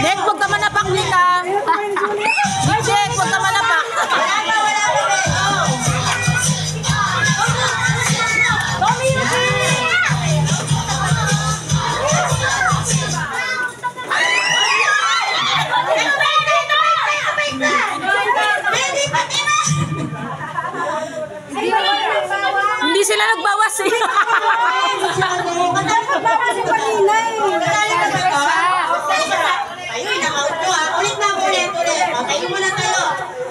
Nek, huwag ka manapak, Nek, ha? Nek, huwag ka manapak. Hindi sila nagbawas, eh. Tayo muna tayo.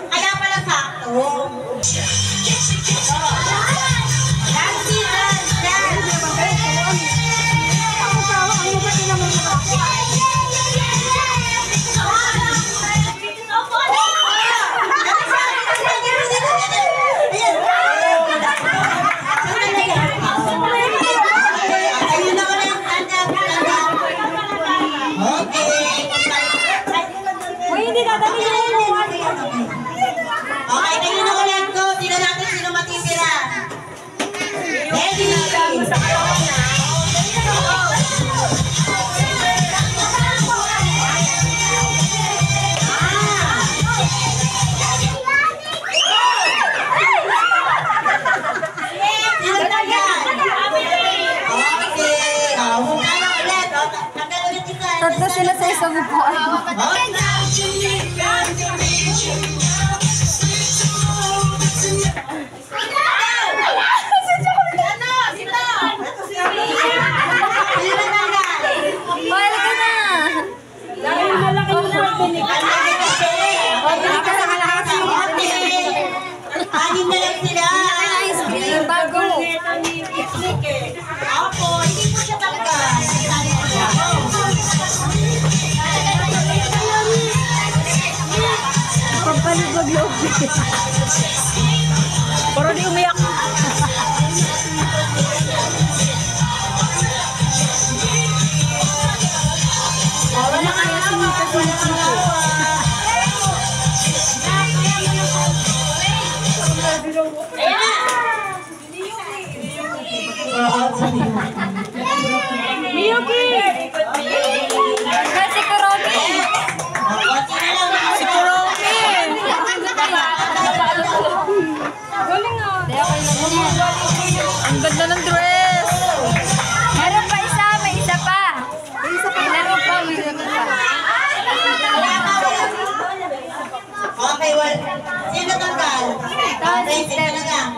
Kaya pala sakto. Okay, tayo na ulit ko. Tingnan natin sino matitira. Ready? Sa katawan na. Tatlo sila sa isang upuan. Anim na lang sila. Ice cream, bago. Opo, hindi po siya talaga. Pampaligog loob. Pero di umiyak. Wala kaya sumita sa Miyuki! si Kuromi. Si Kuromi! Galing ah. Ang ganda ng dress! Meron pa isa, may isa pa. May isa pa. Meron pa, may isa pa. Okay, well, sino tanggal? Okay, sino na lang.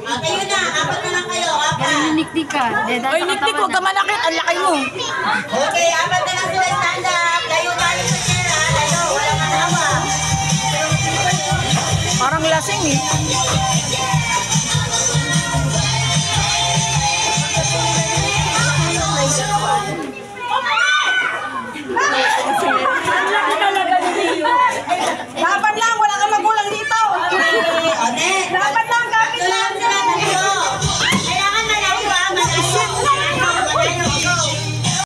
Okay, yun na. Apat na lang kayo. Apat. Niktik ka. Ay, Niktik, huwag ka manakit. Ang laki mo. Okay, apat na lang sila stand up. Layo tayo sa chair, ha? Layo. Walang anawa. Parang lasing, eh. Ang